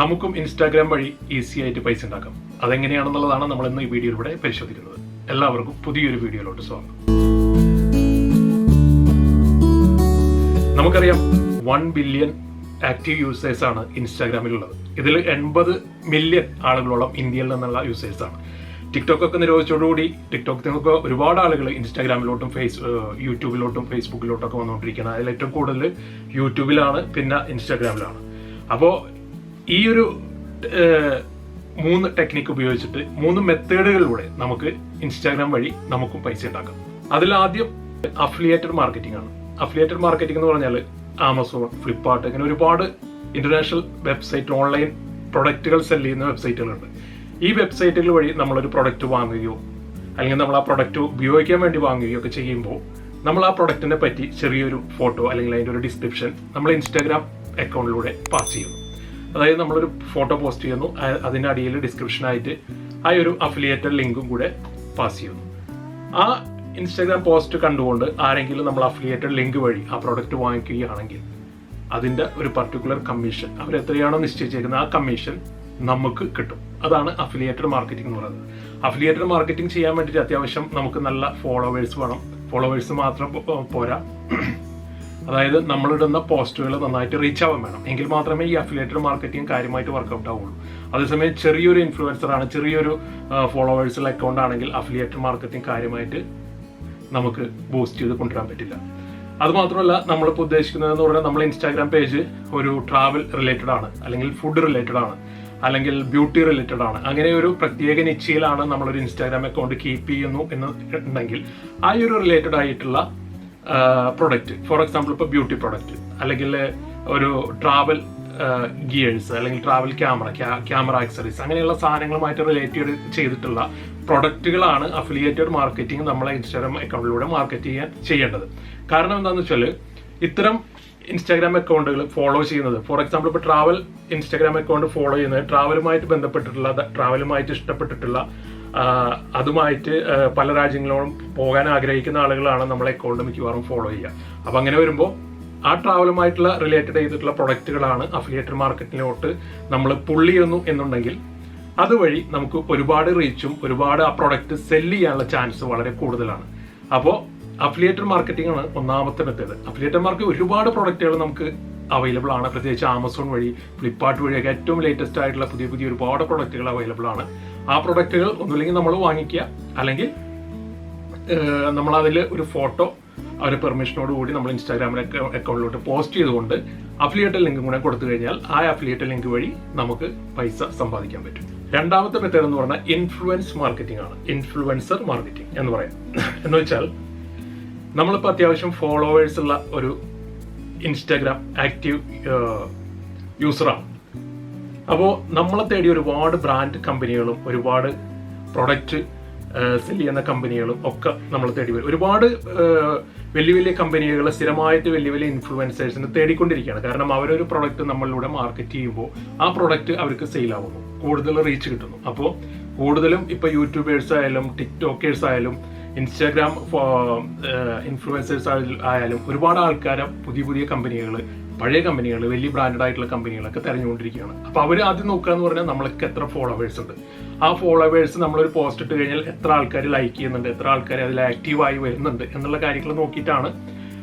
നമുക്കും ഇൻസ്റ്റാഗ്രാം വഴി ഈസി ആയിട്ട് പൈസ ഉണ്ടാക്കാം. അതെങ്ങനെയാണെന്നുള്ളതാണ് നമ്മൾ ഇന്ന് ഈ വീഡിയോയിലൂടെ പരിശോധിക്കുന്നത്. എല്ലാവർക്കും പുതിയൊരു വീഡിയോയിലോട്ട് സ്വാഗതം. നമുക്കറിയാം 1 ബില്യൺ ആക്റ്റീവ് യൂസേഴ്സ് ആണ് ഇൻസ്റ്റാഗ്രാമിലുള്ളത്. ഇതിൽ 80 മില്യൺ ആളുകളോളം ഇന്ത്യയിൽ നിന്നുള്ള യൂസേഴ്സാണ്. ടിക്ടോക്ക് ഒക്കെ നിരോധിച്ചതോടുകൂടി ടിക്ടോക്കിനൊക്കെ ഒരുപാട് ആളുകൾ ഇൻസ്റ്റാഗ്രാമിലോട്ടും യൂട്യൂബിലോട്ടും ഫേസ്ബുക്കിലോട്ടും ഒക്കെ വന്നുകൊണ്ടിരിക്കുകയാണ്. അതിൽ ഏറ്റവും കൂടുതൽ യൂട്യൂബിലാണ്, പിന്നെ ഇൻസ്റ്റാഗ്രാമിലാണ്. അപ്പോൾ ഈ ഒരു 3 ടെക്നിക്ക് ഉപയോഗിച്ചിട്ട് 3 മെത്തേഡുകളിലൂടെ നമുക്ക് ഇൻസ്റ്റാഗ്രാം വഴി നമുക്കും പൈസ ഉണ്ടാക്കാം. അതിലാദ്യം അഫിലിയേറ്റഡ് മാർക്കറ്റിംഗ് ആണ്. അഫിലിയേറ്റഡ് മാർക്കറ്റിംഗ് എന്ന് പറഞ്ഞാൽ ആമസോൺ, ഫ്ലിപ്കാർട്ട്, ഇങ്ങനെ ഒരുപാട് ഇന്റർനാഷണൽ വെബ്സൈറ്റ്, ഓൺലൈൻ പ്രൊഡക്റ്റുകൾ സെല് ചെയ്യുന്ന വെബ്സൈറ്റുകളുണ്ട്. ഈ വെബ്സൈറ്റുകൾ വഴി നമ്മളൊരു പ്രൊഡക്റ്റ് വാങ്ങുകയോ അല്ലെങ്കിൽ നമ്മൾ ആ പ്രൊഡക്റ്റ് ഉപയോഗിക്കാൻ വേണ്ടി വാങ്ങുകയോ ഒക്കെ ചെയ്യുമ്പോൾ നമ്മൾ ആ പ്രൊഡക്റ്റിനെ പറ്റി ചെറിയൊരു ഫോട്ടോ അല്ലെങ്കിൽ അതിൻ്റെ ഒരു ഡിസ്ക്രിപ്ഷൻ നമ്മൾ ഇൻസ്റ്റാഗ്രാം അക്കൗണ്ടിലൂടെ പാസ് ചെയ്യുന്നു. അതായത് നമ്മളൊരു ഫോട്ടോ പോസ്റ്റ് ചെയ്യുന്നു, അതിൻ്റെ അടിയിൽ ഡിസ്ക്രിപ്ഷനായിട്ട് ആ ഒരു അഫിലിയേറ്റഡ് ലിങ്കും കൂടെ പാസ് ചെയ്യുന്നു. ആ ഇൻസ്റ്റാഗ്രാം പോസ്റ്റ് കണ്ടുകൊണ്ട് ആരെങ്കിലും നമ്മൾ അഫിലിയേറ്റഡ് ലിങ്ക് വഴി ആ പ്രൊഡക്റ്റ് വാങ്ങിക്കുകയാണെങ്കിൽ അതിൻ്റെ ഒരു പർട്ടിക്കുലർ കമ്മീഷൻ, അവരെത്രയാണോ നിശ്ചയിച്ചേക്കുന്നത് ആ കമ്മീഷൻ നമുക്ക് കിട്ടും. അതാണ് അഫിലിയേറ്റഡ് മാർക്കറ്റിംഗ് എന്ന് പറയുന്നത്. അഫിലിയേറ്റഡ് മാർക്കറ്റിംഗ് ചെയ്യാൻ വേണ്ടിയിട്ട് അത്യാവശ്യം നമുക്ക് നല്ല ഫോളോവേഴ്സ് വേണം. ഫോളോവേഴ്സ് മാത്രം പോരാ, അതായത് നമ്മളിടുന്ന പോസ്റ്റുകൾ നന്നായിട്ട് റീച്ച് ആവാൻ വേണം. എങ്കിൽ മാത്രമേ ഈ അഫിലിയേറ്റഡ് മാർക്കറ്റിംഗ് കാര്യമായിട്ട് വർക്കൗട്ട് ആവുള്ളൂ. അതേസമയം ചെറിയൊരു ഇൻഫ്ലുവൻസറാണ്, ചെറിയൊരു ഫോളോവേഴ്സുള്ള അക്കൗണ്ട് ആണെങ്കിൽ അഫിലിയേറ്റഡ് മാർക്കറ്റിംഗ് കാര്യമായിട്ട് നമുക്ക് ബൂസ്റ്റ് ചെയ്ത് കൊണ്ടുവരാൻ പറ്റില്ല. അതുമാത്രമല്ല, നമ്മളിപ്പോൾ ഉദ്ദേശിക്കുന്നതെന്ന് പറഞ്ഞാൽ നമ്മൾ ഇൻസ്റ്റാഗ്രാം പേജ് ഒരു ട്രാവൽ റിലേറ്റഡ് ആണ്, അല്ലെങ്കിൽ ഫുഡ് റിലേറ്റഡ് ആണ്, അല്ലെങ്കിൽ ബ്യൂട്ടി റിലേറ്റഡ് ആണ്. അങ്ങനെ ഒരു പ്രത്യേക നിശ്ചയിലാണ് നമ്മളൊരു ഇൻസ്റ്റാഗ്രാം അക്കൗണ്ട് കീപ്പ് ചെയ്യുന്നു എന്നുണ്ടെങ്കിൽ ആ ഒരു റിലേറ്റഡ് ആയിട്ടുള്ള പ്രൊഡക്റ്റ്, ഫോർ എക്സാമ്പിൾ ഇപ്പോൾ ബ്യൂട്ടി പ്രൊഡക്റ്റ്, അല്ലെങ്കിൽ ഒരു ട്രാവൽ ഗിയേഴ്സ്, അല്ലെങ്കിൽ ട്രാവൽ ക്യാമറ ആക്സറീസ്, അങ്ങനെയുള്ള സാധനങ്ങളുമായിട്ട് റിലേറ്റഡ് ചെയ്തിട്ടുള്ള പ്രൊഡക്റ്റുകളാണ് അഫിലിയേറ്റഡ് മാർക്കറ്റിംഗ് നമ്മളെ ഇൻസ്റ്റാഗ്രാം അക്കൗണ്ടിലൂടെ മാർക്കറ്റ് ചെയ്യേണ്ടത്. കാരണം എന്താണെന്ന് വെച്ചാൽ ഇത്തരം ഇൻസ്റ്റാഗ്രാം അക്കൗണ്ടുകൾ ഫോളോ ചെയ്യുന്നത്, ഫോർ എക്സാമ്പിൾ ഇപ്പോൾ ട്രാവൽ ഇൻസ്റ്റാഗ്രാം അക്കൗണ്ട് ഫോളോ ചെയ്യുന്നത് ട്രാവലുമായിട്ട് ബന്ധപ്പെട്ടിട്ടുള്ള, ട്രാവലുമായിട്ട് ഇഷ്ടപ്പെട്ടിട്ടുള്ള, അതുമായിട്ട് പല രാജ്യങ്ങളോടും പോകാൻ ആഗ്രഹിക്കുന്ന ആളുകളാണ് നമ്മളെ അക്കൗണ്ട് മിക്കവാറും ഫോളോ ചെയ്യുക. അപ്പം അങ്ങനെ വരുമ്പോൾ ആ ട്രാവലുമായിട്ടുള്ള റിലേറ്റഡ് ചെയ്തിട്ടുള്ള പ്രൊഡക്റ്റുകളാണ് അഫിലിയേറ്റഡ് മാർക്കറ്റിലോട്ട് നമ്മൾ പുള്ളി ചെയ്യുന്നു എന്നുണ്ടെങ്കിൽ അതുവഴി നമുക്ക് ഒരുപാട് റീച്ചും ഒരുപാട് ആ പ്രൊഡക്റ്റ് സെല്ല് ചെയ്യാനുള്ള ചാൻസ് വളരെ കൂടുതലാണ്. അപ്പോൾ അഫിലിയേറ്റഡ് മാർക്കറ്റിംഗ് ആണ് ഒന്നാമത്തെ മെത്തേഡ്. അഫിലിയേറ്റഡ് മാർക്കറ്റ് ഒരുപാട് പ്രൊഡക്റ്റുകൾ നമുക്ക് അവൈലബിൾ ആണ്. പ്രത്യേകിച്ച് ആമസോൺ വഴി, ഫ്ലിപ്കാർട്ട് വഴിയൊക്കെ ഏറ്റവും ലേറ്റസ്റ്റ് ആയിട്ടുള്ള പുതിയ ഒരുപാട് പ്രൊഡക്റ്റുകൾ അവൈലബിൾ ആണ്. ആ പ്രൊഡക്റ്റുകൾ ഒന്നുമില്ലെങ്കിൽ നമ്മൾ വാങ്ങിക്കുക, അല്ലെങ്കിൽ നമ്മൾ അതിൽ ഒരു ഫോട്ടോ അവരുടെ പെർമിഷനോട് കൂടി നമ്മൾ ഇൻസ്റ്റാഗ്രാമിൽ അക്കൗണ്ടിലോട്ട് പോസ്റ്റ് ചെയ്തുകൊണ്ട് അഫിലിയേറ്റഡ് ലിങ്ക് കൂടെ കൊടുത്തു കഴിഞ്ഞാൽ ആ അഫിലിയേറ്റഡ് ലിങ്ക് വഴി നമുക്ക് പൈസ സമ്പാദിക്കാൻ പറ്റും. രണ്ടാമത്തെ മെത്തേഡ് എന്ന് പറഞ്ഞാൽ ഇൻഫ്ലുവൻസ് മാർക്കറ്റിംഗ് ആണ്. ഇൻഫ്ലുവൻസർ മാർക്കറ്റിംഗ് എന്ന് പറയാം. എന്ന് വെച്ചാൽ നമ്മളിപ്പോൾ അത്യാവശ്യം ഫോളോവേഴ്സ് ഉള്ള ഒരു ഇൻസ്റ്റാഗ്രാം ആക്റ്റീവ് യൂസറാണ്. അപ്പോൾ നമ്മളെ തേടി ഒരുപാട് ബ്രാൻഡ് കമ്പനികളും ഒരുപാട് പ്രൊഡക്റ്റ് സെല് ചെയ്യുന്ന കമ്പനികളും ഒക്കെ നമ്മൾ തേടി വരും. ഒരുപാട് വലിയ കമ്പനികൾ സ്ഥിരമായിട്ട് വലിയ ഇൻഫ്ലുവൻസേഴ്സിനെ തേടിക്കൊണ്ടിരിക്കുകയാണ്. കാരണം അവരൊരു പ്രൊഡക്റ്റ് നമ്മളിലൂടെ മാർക്കറ്റ് ചെയ്യുമ്പോൾ ആ പ്രൊഡക്റ്റ് അവർക്ക് സെയിൽ ആവുന്നു, കൂടുതൽ റീച്ച് കിട്ടുന്നു. അപ്പോൾ കൂടുതലും ഇപ്പോൾ യൂട്യൂബേഴ്സ് ആയാലും ടിക്ടോക്കേഴ്സ് ആയാലും ഇൻസ്റ്റാഗ്രാം ഇൻഫ്ലുവൻസേഴ്സ് ആയാലും ഒരുപാട് ആൾക്കാരെ പുതിയ കമ്പനികൾ, പഴയ കമ്പനികൾ, വലിയ ബ്രാൻഡഡ് ആയിട്ടുള്ള കമ്പനികളൊക്കെ തിരഞ്ഞുകൊണ്ടിരിക്കുകയാണ്. അപ്പോൾ അവർ ആദ്യം നോക്കുക എന്ന് പറഞ്ഞാൽ നമ്മൾക്ക് എത്ര ഫോളോവേഴ്സ് ഉണ്ട്, ആ ഫോളോവേഴ്സ് നമ്മളൊരു പോസ്റ്റ് ഇട്ട് കഴിഞ്ഞാൽ എത്ര ആൾക്കാർ ലൈക്ക് ചെയ്യുന്നുണ്ട്, എത്ര ആൾക്കാർ അതിൽ ആക്റ്റീവായി വരുന്നുണ്ട് എന്നുള്ള കാര്യങ്ങൾ നോക്കിയിട്ടാണ്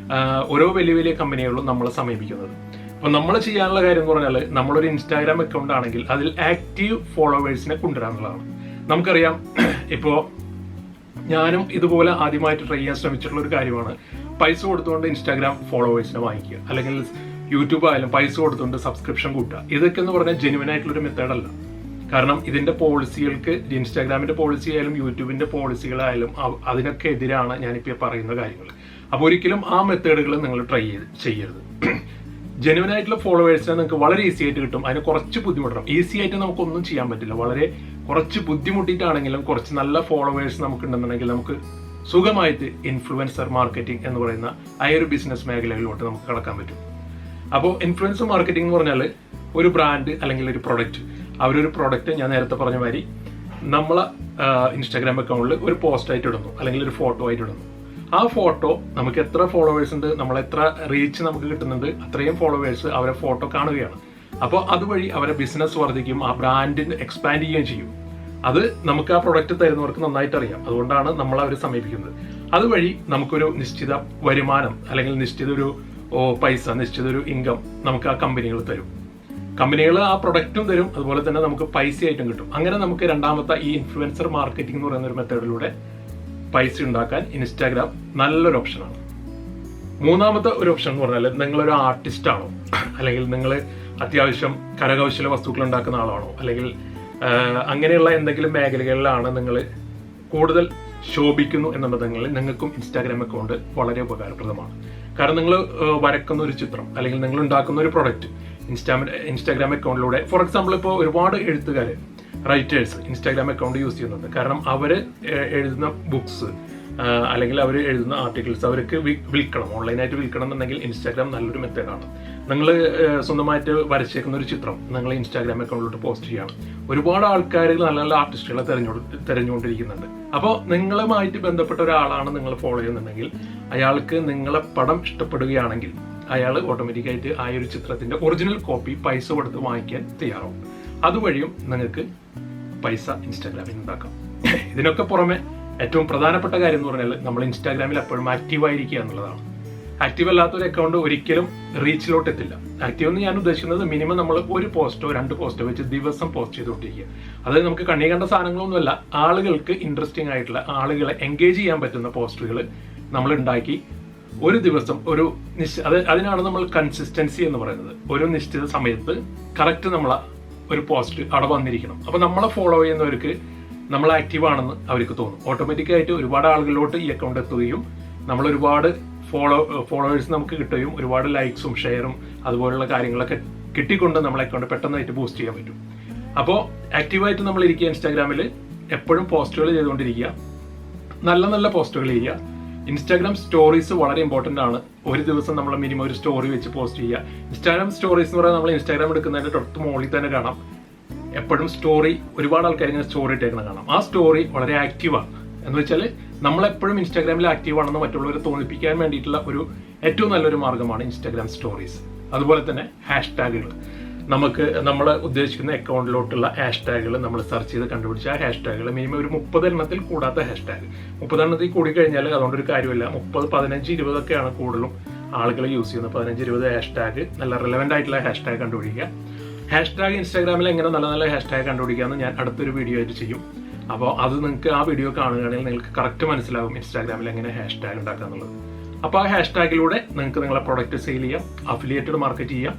ഓരോ വലിയ കമ്പനികളും നമ്മളെ സമീപിക്കുന്നത്. അപ്പോൾ നമ്മൾ ചെയ്യാനുള്ള കാര്യം എന്ന് പറഞ്ഞാൽ നമ്മളൊരു ഇൻസ്റ്റാഗ്രാം അക്കൗണ്ട് ആണെങ്കിൽ അതിൽ ആക്റ്റീവ് ഫോളോവേഴ്സിനെ കൊണ്ടുവരാനുള്ളതാണ്. നമുക്കറിയാം, ഇപ്പോൾ ഞാനും ഇതുപോലെ ആദ്യമായിട്ട് ട്രൈ ചെയ്യാൻ ശ്രമിച്ചിട്ടുള്ള ഒരു കാര്യമാണ് പൈസ കൊടുത്തുകൊണ്ട് ഇൻസ്റ്റാഗ്രാം ഫോളോവേഴ്സിനെ വാങ്ങിക്കുക, അല്ലെങ്കിൽ യൂട്യൂബ് ആയാലും പൈസ കൊടുത്തുകൊണ്ട് സബ്സ്ക്രിപ്ഷൻ കൂട്ടുക. ഇതൊക്കെ എന്ന് പറഞ്ഞാൽ ജെന്യുവൻ ആയിട്ടുള്ളൊരു മെത്തേഡല്ല. കാരണം ഇതിന്റെ പോളിസികൾക്ക്, ഇൻസ്റ്റാഗ്രാമിന്റെ പോളിസി ആയാലും യൂട്യൂബിന്റെ പോളിസികളായാലും അതിനൊക്കെ എതിരാണ് ഞാനിപ്പോൾ പറയുന്ന കാര്യങ്ങൾ. അപ്പോൾ ഒരിക്കലും ആ മെത്തേഡുകൾ നിങ്ങൾ ട്രൈ ചെയ്യരുത്. ജെന്യുവൻ ആയിട്ടുള്ള ഫോളോവേഴ്സിനെ നിങ്ങൾക്ക് വളരെ ഈസി ആയിട്ട് കിട്ടും. അതിന് കുറച്ച് ബുദ്ധിമുട്ടണം. ഈസി ആയിട്ട് നമുക്കൊന്നും ചെയ്യാൻ പറ്റില്ല. വളരെ കുറച്ച് ബുദ്ധിമുട്ടിയിട്ടാണെങ്കിലും കുറച്ച് നല്ല ഫോളോവേഴ്സ് നമുക്കുണ്ടെന്നുണ്ടെങ്കിൽ നമുക്ക് സുഖമായിട്ട് ഇൻഫ്ലുവൻസർ മാർക്കറ്റിംഗ് എന്ന് പറയുന്ന ആ ഒരു ബിസിനസ് മേഖലകളിലോട്ട് നമുക്ക് കടക്കാൻ പറ്റും. അപ്പോൾ ഇൻഫ്ലുവൻസർ മാർക്കറ്റിംഗ് എന്ന് പറഞ്ഞാൽ ഒരു ബ്രാൻഡ് അല്ലെങ്കിൽ ഒരു പ്രൊഡക്റ്റ്, അവരൊരു പ്രൊഡക്റ്റ് ഞാൻ നേരത്തെ പറഞ്ഞ മാതിരി നമ്മളെ ഇൻസ്റ്റാഗ്രാം അക്കൗണ്ടിൽ ഒരു പോസ്റ്റ് ആയിട്ട് ഇടുന്നു, അല്ലെങ്കിൽ ഒരു ഫോട്ടോ ആയിട്ട് ഇടുന്നു. ആ ഫോട്ടോ നമുക്ക് എത്ര ഫോളോവേഴ്സ് ഉണ്ട്, നമ്മൾ എത്ര റീച്ച് നമുക്ക് കിട്ടുന്നുണ്ട്, അത്രയും ഫോളോവേഴ്സ് അവരെ ഫോട്ടോ കാണുകയാണ്. അപ്പോൾ അതുവഴി അവരെ ബിസിനസ് വർദ്ധിക്കും, ആ ബ്രാൻഡിന് എക്സ്പാൻഡ് ചെയ്യുകയും ചെയ്യും. അത് നമുക്ക് ആ പ്രൊഡക്റ്റ് തരുന്നവർക്ക് നന്നായിട്ട് അറിയാം. അതുകൊണ്ടാണ് നമ്മൾ അവരെ സമീപിക്കുന്നത്. അതുവഴി നമുക്കൊരു നിശ്ചിത വരുമാനം അല്ലെങ്കിൽ നിശ്ചിത ഒരു പൈസ, നിശ്ചിത ഒരു ഇൻകം നമുക്ക് ആ കമ്പനികൾ തരും. കമ്പനികൾ ആ പ്രൊഡക്റ്റും തരും, അതുപോലെ തന്നെ നമുക്ക് പൈസയായിട്ടും കിട്ടും. അങ്ങനെ നമുക്ക് രണ്ടാമത്തെ ഈ ഇൻഫ്ലുവൻസർ മാർക്കറ്റിംഗ് എന്ന് പറയുന്ന ഒരു മെത്തേഡിലൂടെ പൈസ ഉണ്ടാക്കാൻ ഇൻസ്റ്റാഗ്രാം നല്ലൊരു ഓപ്ഷനാണ്. മൂന്നാമത്തെ ഒരു ഓപ്ഷൻ എന്ന് പറഞ്ഞാൽ നിങ്ങളൊരു ആർട്ടിസ്റ്റ് ആണോ, അല്ലെങ്കിൽ നിങ്ങൾ അത്യാവശ്യം കരകൗശല വസ്തുക്കൾ ഉണ്ടാക്കുന്ന ആളാണോ, അല്ലെങ്കിൽ അങ്ങനെയുള്ള എന്തെങ്കിലും മേഖലകളിലാണ് നിങ്ങൾ കൂടുതൽ ശോഭിക്കുന്നു എന്നുണ്ടെങ്കിൽ നിങ്ങൾക്കും ഇൻസ്റ്റാഗ്രാം അക്കൗണ്ട് വളരെ ഉപകാരപ്രദമാണ്. കാരണം നിങ്ങൾ വരക്കുന്ന ഒരു ചിത്രം അല്ലെങ്കിൽ നിങ്ങൾ ഉണ്ടാക്കുന്ന ഒരു പ്രൊഡക്റ്റ് ഇൻസ്റ്റാഗ്രാം അക്കൗണ്ടിലൂടെ, ഫോർ എക്സാമ്പിൾ ഇപ്പോൾ ഒരുപാട് എഴുത്തുകാർ, റൈറ്റേഴ്സ് ഇൻസ്റ്റാഗ്രാം അക്കൗണ്ട് യൂസ് ചെയ്യുന്നുണ്ട്. കാരണം അവർ എഴുതുന്ന ബുക്സ് അല്ലെങ്കിൽ അവർ എഴുതുന്ന ആർട്ടിക്കിൾസ് അവർക്ക് വിൽക്കണം, ഓൺലൈനായിട്ട് വിൽക്കണം എന്നുണ്ടെങ്കിൽ ഇൻസ്റ്റാഗ്രാം നല്ലൊരു മെത്തേഡാണ്. നിങ്ങൾ സ്വന്തമായിട്ട് വരച്ചേക്കുന്ന ഒരു ചിത്രം നിങ്ങൾ ഇൻസ്റ്റാഗ്രാം അക്കൗണ്ടിലോട്ട് പോസ്റ്റ് ചെയ്യണം. ഒരുപാട് ആൾക്കാർ നല്ല നല്ല ആർട്ടിസ്റ്റുകളെ തിരഞ്ഞുകൊണ്ടിരിക്കുന്നുണ്ട്. അപ്പോൾ നിങ്ങളുമായിട്ട് ബന്ധപ്പെട്ട ഒരാളാണ് നിങ്ങൾ ഫോളോ ചെയ്യുന്നുണ്ടെങ്കിൽ അയാൾക്ക് നിങ്ങളെ പടം ഇഷ്ടപ്പെടുകയാണെങ്കിൽ അയാൾ ഓട്ടോമാറ്റിക്കായിട്ട് ആ ഒരു ചിത്രത്തിന്റെ ഒറിജിനൽ കോപ്പി പൈസ കൊടുത്ത് വാങ്ങിക്കാൻ തയ്യാറാവും. അതുവഴിയും നിങ്ങൾക്ക് പൈസ ഇൻസ്റ്റാഗ്രാമിൽ ഉണ്ടാക്കാം. ഇതിനൊക്കെ പുറമെ ഏറ്റവും പ്രധാനപ്പെട്ട കാര്യം എന്ന് പറഞ്ഞാൽ നമ്മൾ ഇൻസ്റ്റാഗ്രാമിൽ എപ്പോഴും ആക്റ്റീവായിരിക്കുക എന്നുള്ളതാണ്. ആക്റ്റീവ് അല്ലാത്തൊരു അക്കൗണ്ട് ഒരിക്കലും റീച്ചിലോട്ട് എത്തില്ല. ആക്റ്റീവ് എന്ന് ഞാൻ ഉദ്ദേശിക്കുന്നത് മിനിമം നമ്മൾ ഒരു പോസ്റ്റോ 2 പോസ്റ്റോ വെച്ച് ദിവസം പോസ്റ്റ് ചെയ്തുകൊണ്ടിരിക്കുക. അതായത് നമുക്ക് കണ്ണി കണ്ട സാധനങ്ങളൊന്നുമല്ല, ആളുകൾക്ക് ഇൻട്രസ്റ്റിംഗ് ആയിട്ടുള്ള, ആളുകളെ എൻഗേജ് ചെയ്യാൻ പറ്റുന്ന പോസ്റ്റുകൾ നമ്മൾ ഉണ്ടാക്കി ഒരു ദിവസം അതിനാണ് നമ്മൾ കൺസിസ്റ്റൻസി എന്ന് പറയുന്നത്. ഒരു നിശ്ചിത സമയത്ത് കറക്റ്റ് നമ്മൾ ഒരു പോസ്റ്റ് അവിടെ വന്നിരിക്കണം. അപ്പോൾ നമ്മളെ ഫോളോ ചെയ്യുന്നവർക്ക് നമ്മൾ ആക്റ്റീവ് ആണെന്ന് അവർക്ക് തോന്നും. ഓട്ടോമാറ്റിക്കായിട്ട് ഒരുപാട് ആളുകളിലോട്ട് ഈ അക്കൗണ്ട് എത്തുകയും നമ്മൾ ഒരുപാട് ഫോളോവേഴ്സ് നമുക്ക് കിട്ടുകയും ഒരുപാട് ലൈക്സും ഷെയറും അതുപോലുള്ള കാര്യങ്ങളൊക്കെ കിട്ടിക്കൊണ്ട് നമ്മളെ അക്കൗണ്ട് പെട്ടെന്നായിട്ട് ബൂസ്റ്റ് ചെയ്യാൻ പറ്റും. അപ്പോൾ ആക്റ്റീവായിട്ട് നമ്മൾ ഇരിക്കുക, ഇൻസ്റ്റാഗ്രാമിൽ എപ്പോഴും പോസ്റ്റുകൾ ചെയ്തുകൊണ്ടിരിക്കുക, നല്ല നല്ല പോസ്റ്റുകൾ ചെയ്യുക. ഇൻസ്റ്റാഗ്രാം സ്റ്റോറീസ് വളരെ ഇമ്പോർട്ടൻ്റ് ആണ്. ഒരു ദിവസം നമ്മൾ മിനിമം ഒരു സ്റ്റോറി വെച്ച് പോസ്റ്റ് ചെയ്യുക. ഇൻസ്റ്റാഗ്രാം സ്റ്റോറീസ് എന്ന് പറയുന്നത് നമ്മൾ ഇൻസ്റ്റാഗ്രാം എടുക്കുന്നതിന്റെ തൊട്ട് മുകളിൽ തന്നെ കാണാം. എപ്പോഴും സ്റ്റോറി, ഒരുപാട് ആൾക്കാർ ഇങ്ങനെ സ്റ്റോറി ഇട്ടേക്കണം കാണാം. ആ സ്റ്റോറി വളരെ ആക്റ്റീവാണ്. എന്ന് വെച്ചാൽ നമ്മളെപ്പോഴും ഇൻസ്റ്റാഗ്രാമിൽ ആക്റ്റീവ് ആണെന്ന് മറ്റുള്ളവരെ തോന്നിപ്പിക്കാൻ വേണ്ടിയിട്ടുള്ള ഒരു ഏറ്റവും നല്ലൊരു മാർഗ്ഗമാണ് ഇൻസ്റ്റാഗ്രാം സ്റ്റോറീസ്. അതുപോലെ തന്നെ ഹാഷ്ടാഗുകൾ, നമുക്ക് നമ്മൾ ഉദ്ദേശിക്കുന്ന അക്കൗണ്ടിലോട്ടുള്ള ഹാഷ്ടാഗുകൾ നമ്മൾ സെർച്ച് ചെയ്ത് കണ്ടുപിടിച്ച ആ ഹാഷ്ടാഗുകൾ മിനിമം ഒരു 30 എണ്ണത്തിൽ കൂടാത്ത ഹാഷ്ടാഗ്. 30 എണ്ണത്തിൽ കൂടി കഴിഞ്ഞാൽ അതുകൊണ്ടൊരു കാര്യമില്ല. 30, 15, 20 ഒക്കെയാണ് കൂടുതലും ആളുകൾ യൂസ് ചെയ്യുന്നത്. 15, 20 ഹാഷ്ടാഗ്, നല്ല റിലവൻ്റ് ആയിട്ടുള്ള ഹാഷ്ടാഗ് കണ്ടുപിടിക്കുക. ഹാഷ്ടാഗ് ഇൻസ്റ്റാഗ്രാമിൽ എങ്ങനെ നല്ല നല്ല ഹാഷ്ടാഗ് കണ്ടുപിടിക്കാമെന്ന് ഞാൻ അടുത്തൊരു വീഡിയോ ആയിട്ട് ചെയ്യും. അപ്പോൾ അത് നിങ്ങൾക്ക് ആ വീഡിയോ കാണുകയാണെങ്കിൽ നിങ്ങൾക്ക് കറക്റ്റ് മനസ്സിലാകും ഇൻസ്റ്റാഗ്രാമിൽ എങ്ങനെ ഹാഷ്ടാഗ് ഉണ്ടാക്കുക എന്നുള്ളത്. അപ്പോൾ ആ ഹാഷ്ടാഗിലൂടെ നിങ്ങൾക്ക് നിങ്ങളെ പ്രൊഡക്റ്റ് സെയിൽ ചെയ്യാം, അഫിലിയേറ്റഡ് മാർക്കറ്റ് ചെയ്യാം.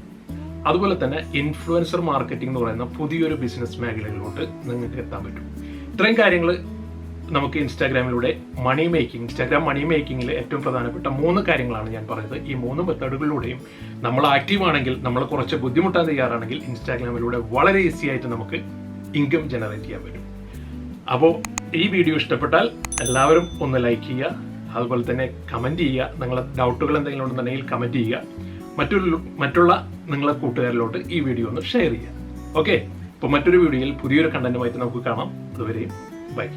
അതുപോലെ തന്നെ ഇൻഫ്ലുവൻസർ മാർക്കറ്റിംഗ് എന്ന് പറയുന്ന പുതിയൊരു ബിസിനസ് മേഖലകളിലോട്ട് നിങ്ങൾക്ക് എത്താൻ പറ്റും. ഇത്രയും കാര്യങ്ങൾ നമുക്ക് ഇൻസ്റ്റാഗ്രാമിലൂടെ ഇൻസ്റ്റാഗ്രാം മണി മേക്കിങ്ങിൽ ഏറ്റവും പ്രധാനപ്പെട്ട 3 കാര്യങ്ങളാണ് ഞാൻ പറഞ്ഞത്. ഈ 3 മെത്തേഡുകളിലൂടെയും നമ്മൾ ആക്റ്റീവ് ആണെങ്കിൽ, നമ്മൾ കുറച്ച് ബുദ്ധിമുട്ടാൻ തയ്യാറാണെങ്കിൽ ഇൻസ്റ്റാഗ്രാമിലൂടെ വളരെ ഈസി ആയിട്ട് നമുക്ക് ഇൻകം ജനറേറ്റ് ചെയ്യാൻ പറ്റും. അപ്പോൾ ഈ വീഡിയോ ഇഷ്ടപ്പെട്ടാൽ എല്ലാവരും ഒന്ന് ലൈക്ക് ചെയ്യുക, അതുപോലെ തന്നെ കമൻറ്റ് ചെയ്യുക. നിങ്ങളുടെ ഡൗട്ടുകൾ എന്തെങ്കിലും ഉണ്ടെന്നുണ്ടെങ്കിൽ കമൻറ്റ് ചെയ്യുക. മറ്റുള്ള നിങ്ങളെ കൂട്ടുകാരിലോട്ട് ഈ വീഡിയോ ഒന്ന് ഷെയർ ചെയ്യുക. ഓക്കെ, അപ്പോൾ മറ്റൊരു വീഡിയോയിൽ പുതിയൊരു കണ്ടന്റുമായിട്ട് നമുക്ക് കാണാം. അതുവരെയും ബൈ.